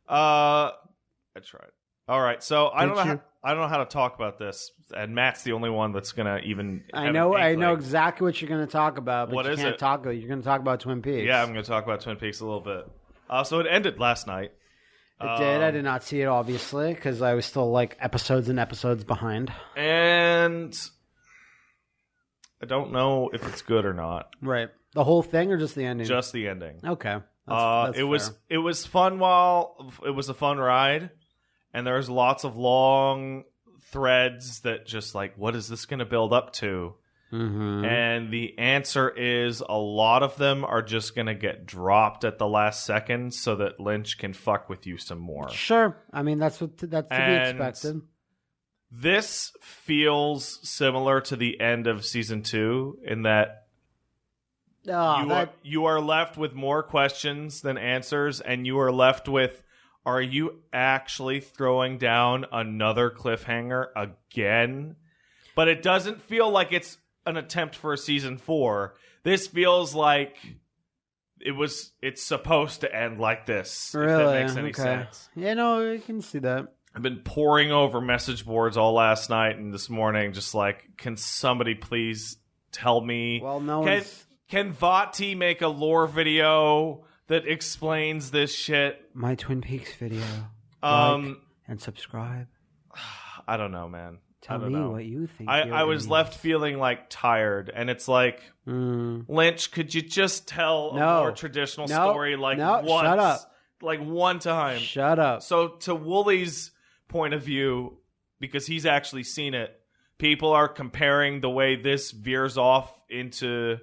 I tried. All right, so I don't know how to talk about this, and Matt's the only one that's gonna even. I know exactly what you're gonna talk about, but you can't talk. You're gonna talk about Twin Peaks. Yeah, I'm gonna talk about Twin Peaks a little bit. So it ended last night. It did. I did not see it, obviously, because I was still like episodes and episodes behind. And I don't know if it's good or not. Right. The whole thing, or just the ending? Just the ending. Okay. That's it was fun while it was a fun ride. And there's lots of long threads that just like, what is this going to build up to? Mm-hmm. And the answer is a lot of them are just going to get dropped at the last second so that Lynch can fuck with you some more. Sure. I mean, that's to be expected. This feels similar to the end of season 2 in that you are left with more questions than answers, and you are left with, are you actually throwing down another cliffhanger again? But it doesn't feel like it's an attempt for a season 4. This feels like it's supposed to end like this. Really? If that makes any sense. Yeah, no, I can see that. I've been poring over message boards all last night and this morning, just like, can somebody please tell me? Well, can Vati make a lore video that explains this shit? My Twin Peaks video. Like and subscribe. I don't know, man. Tell me what you think. I was left feeling like tired, and it's like, Lynch, could you just tell a more traditional story once? Shut up. Like one time. Shut up. So to Woolie's point of view, because he's actually seen it, people are comparing the way this veers off into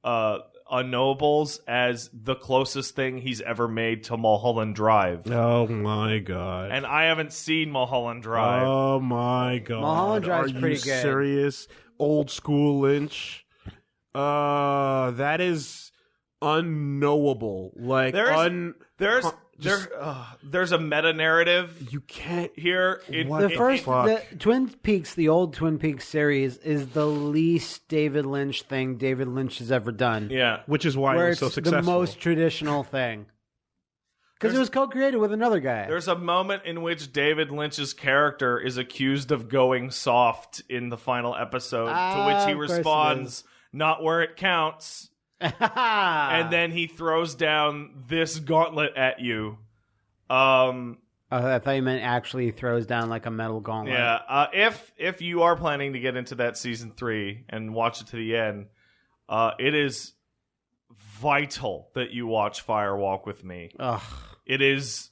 Unknowables as the closest thing he's ever made to Mulholland Drive. Oh my god. And I haven't seen Mulholland Drive. Oh my god. Mulholland Drive's pretty good. Are you serious? Old school Lynch? That is unknowable. Like there's a meta narrative. You can't hear the Twin Peaks, the old Twin Peaks series, is the least David Lynch thing David Lynch has ever done. Yeah, which is why it was so successful. The most traditional thing, because it was co-created with another guy. There's a moment in which David Lynch's character is accused of going soft in the final episode, to which he responds, "Not where it counts." And then he throws down this gauntlet at you. I thought you meant actually throws down like a metal gauntlet. Yeah. If you are planning to get into that season 3 and watch it to the end, it is vital that you watch Firewalk with Me. Ugh. It is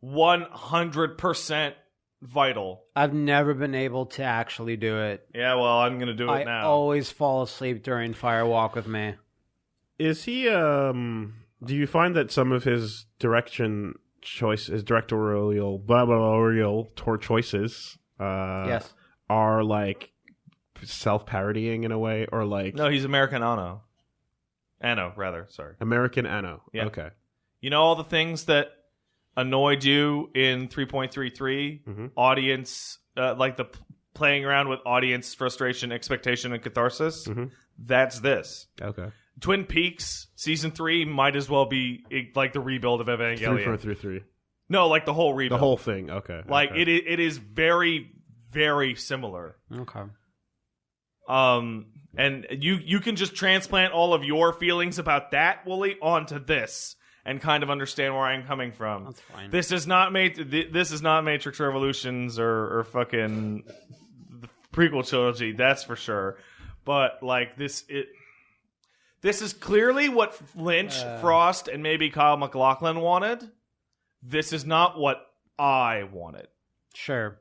100% vital. I've never been able to actually do it. Yeah, well, I'm going to do it now. I always fall asleep during Firewalk with Me. Is he, do you find that some of his directorial choices, yes, are like self-parodying in a way, or like... No, he's American Anno. Anno, rather, sorry. American Anno, yeah. Okay. You know all the things that annoyed you in 3.33? Audience, like the playing around with audience frustration, expectation, and catharsis? That's this. Okay. Twin Peaks Season 3 might as well be like the rebuild of Evangelion. 3.33. No, like the whole rebuild. The whole thing, okay. Like, it is very, very similar. Okay. And you can just transplant all of your feelings about that, Wooly, onto this and kind of understand where I'm coming from. That's fine. This is not Matrix Revolutions or fucking the prequel trilogy, that's for sure. But like this is clearly what Lynch, Frost, and maybe Kyle MacLachlan wanted. This is not what I wanted. Sure.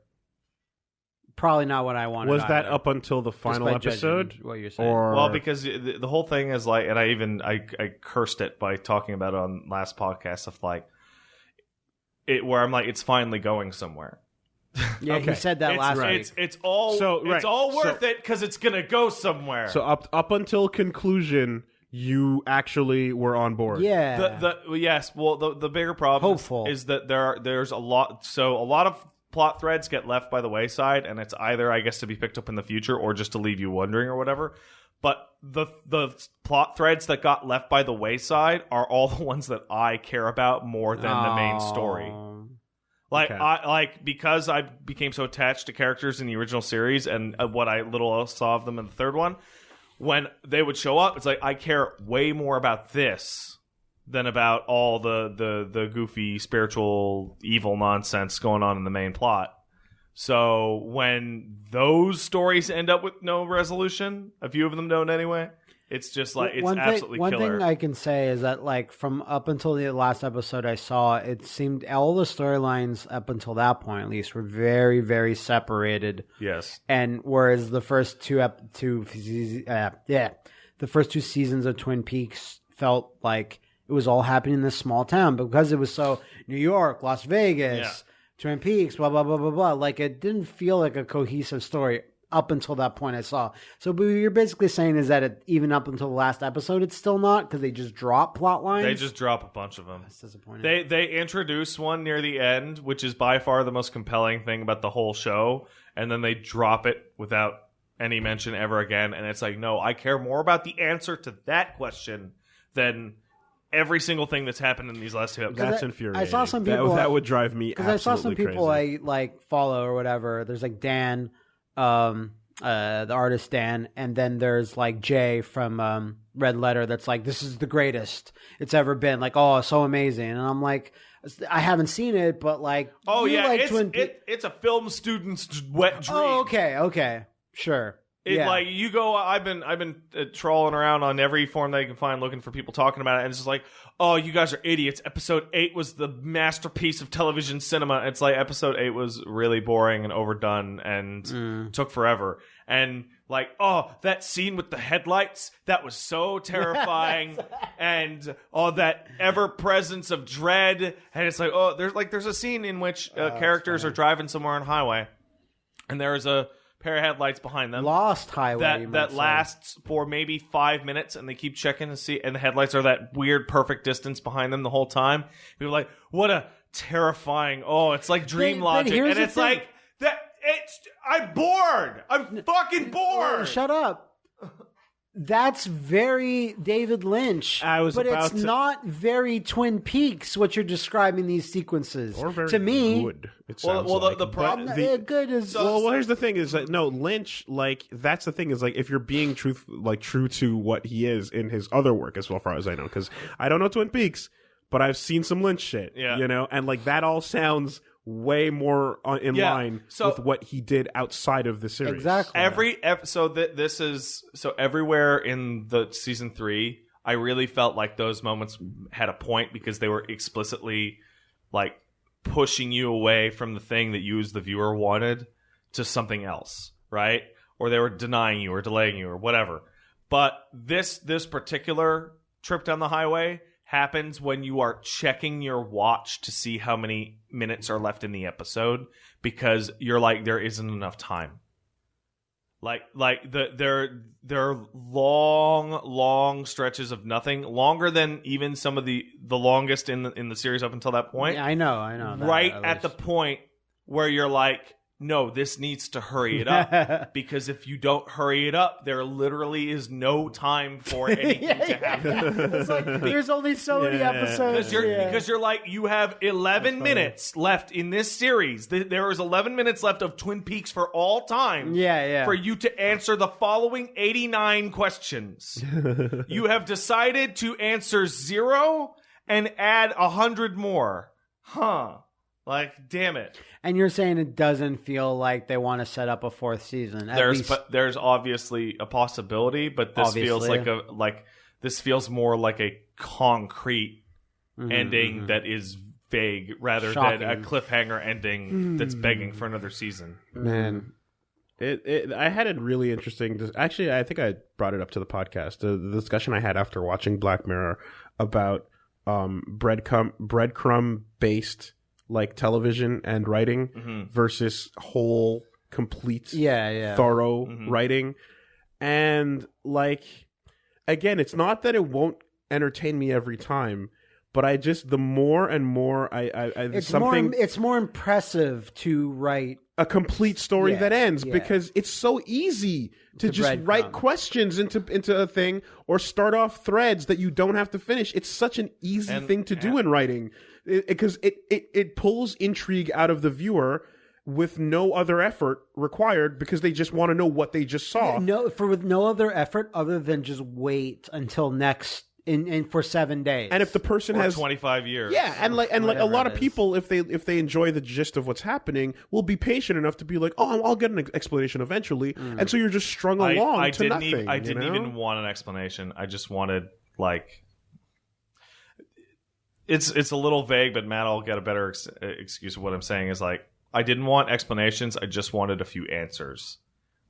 Probably not what I wanted. Was that either. Up until the final episode? What you're saying? Well, because the whole thing is like, and I cursed it by talking about it on last podcast of like it, where I'm like, it's finally going somewhere. Yeah, okay. He said that last week. It's all worth it because it's gonna go somewhere. So up until conclusion, you actually were on board. Yeah. Yes. Well, the bigger problem is that there's a lot. So a lot of plot threads get left by the wayside, and it's either, I guess, to be picked up in the future or just to leave you wondering or whatever. But the plot threads that got left by the wayside are all the ones that I care about more than the main story. Like Okay. because I became so attached to characters in the original series and what I little saw of them in the third one, when they would show up, it's like I care way more about this than about all the goofy spiritual evil nonsense going on in the main plot. So when those stories end up with no resolution, a few of them don't anyway. It's just like it's absolutely one killer. thing I can say is that like from up until the last episode I saw, it seemed all the storylines up until that point at least were very, very separated. Yes. And whereas the first the first two seasons of Twin Peaks felt like it was all happening in this small town, but because it was so New York, Las Vegas, Twin Peaks, blah blah blah blah blah, like it didn't feel like a cohesive story. Up until that point I saw. So what you're basically saying is that even up until the last episode, it's still not because they just drop plot lines? They just drop a bunch of them. That's disappointing. They introduce one near the end, which is by far the most compelling thing about the whole show, and then they drop it without any mention ever again. And it's like, no, I care more about the answer to that question than every single thing that's happened in these last two episodes. That's infuriating. I saw some people that would drive me absolutely because I saw some people crazy. I like follow or whatever. There's like Dan, the artist Dan, and then there's like Jay from Red Letter that's like, this is the greatest it's ever been, like, oh, so amazing. And I'm like, I haven't seen it, but like, oh yeah, like it's a film student's wet dream. Oh, okay, sure. Like you go, I've been trawling around on every forum that you can find looking for people talking about it, and it's just like, oh, you guys are idiots. Episode 8 was the masterpiece of television cinema. It's like episode 8 was really boring and overdone and took forever. And like, oh, that scene with the headlights, that was so terrifying, and that ever presence of dread. And it's like, oh, there's a scene in which characters are driving somewhere on a highway, and there is a pair of headlights behind them. Lost highway. That lasts for maybe 5 minutes, and they keep checking to see, and the headlights are that weird perfect distance behind them the whole time. People are like, what a terrifying, it's like dream logic. And it's like, I'm bored. I'm fucking bored. Shut up. That's very David Lynch. But it's not very Twin Peaks, what you're describing these sequences. Or very to me, good, it sounds like. The problem... good is... Well, here's the thing is that, no, Lynch, like, that's the thing is, like, if you're being true to what he is in his other work, as far as I know, because I don't know Twin Peaks, but I've seen some Lynch shit, you know, and, like, that all sounds way more in line with what he did outside of the series. Exactly. Everywhere in the season 3, I really felt like those moments had a point because they were explicitly like pushing you away from the thing that you as the viewer wanted to something else, right? Or they were denying you or delaying you or whatever. But this particular trip down the highway happens when you are checking your watch to see how many minutes are left in the episode because you're like, there isn't enough time. There are long stretches of nothing, longer than even some of the longest in the series up until that point. Yeah, I know. Right at the point where you're like, no, this needs to hurry it up because if you don't hurry it up, there literally is no time for anything to happen. It's like, there's only so many episodes. Because you're like, you have 11 minutes left in this series. There is 11 minutes left of Twin Peaks for all time. For you to answer the following 89 questions. You have decided to answer 0 and add 100 more. Huh. Like, damn it. And you're saying it doesn't feel like they want to set up a 4th season. There's obviously a possibility, but this feels this feels more like a concrete ending that is vague rather than a cliffhanger ending that's begging for another season. Man, I had a really interesting. Actually, I think I brought it up to the podcast. The discussion I had after watching Black Mirror about breadcrumb based like television and writing versus whole, complete, thorough writing. And like, again, it's not that it won't entertain me every time, But I just, the more and more it's more impressive to write a complete story that ends because it's so easy to just write questions into a thing or start off threads that you don't have to finish. It's such an easy thing to do in writing because it pulls intrigue out of the viewer with no other effort required because they just want to know what they just saw. With no other effort other than just wait until next in for 7 days. And if the person has 25 years. Yeah, and like a lot of people if they enjoy the gist of what's happening will be patient enough to be like, "Oh, I'll get an explanation eventually." And so you're just strung along to nothing. I didn't even want an explanation. I just wanted like it's a little vague, but Matt, I'll get a better excuse of what I'm saying is like I didn't want explanations. I just wanted a few answers,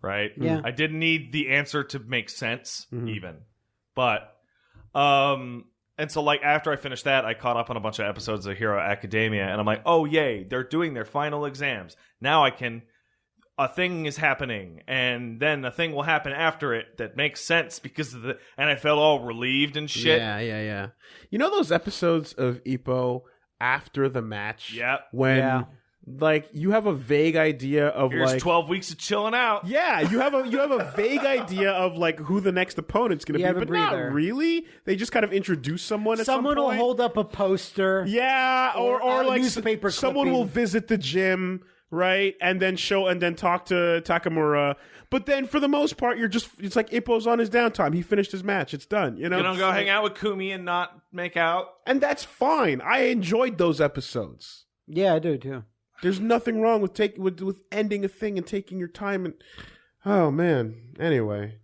right? Yeah. I didn't need the answer to make sense even. But and so like after I finished that, I caught up on a bunch of episodes of Hero Academia and I'm like, "Oh, yay, they're doing their final exams. Now a thing is happening and then a thing will happen after it that makes sense because of and I felt all relieved and shit." Yeah. You know those episodes of Ippo after the match? Yeah. When like you have a vague idea of Here's like 12 weeks of chilling out. Yeah, you have a vague idea of like who the next opponent's going to be, but not really. They just kind of introduce someone. Someone will hold up a poster. Yeah, or like newspaper someone will visit the gym, right, and then talk to Takamura. But then for the most part, it's like Ippo's on his downtime. He finished his match. It's done. You know, you don't go hang out with Kumi and not make out, and that's fine. I enjoyed those episodes. Yeah, I do too. There's nothing wrong with ending a thing and taking your time and oh man. Anyway,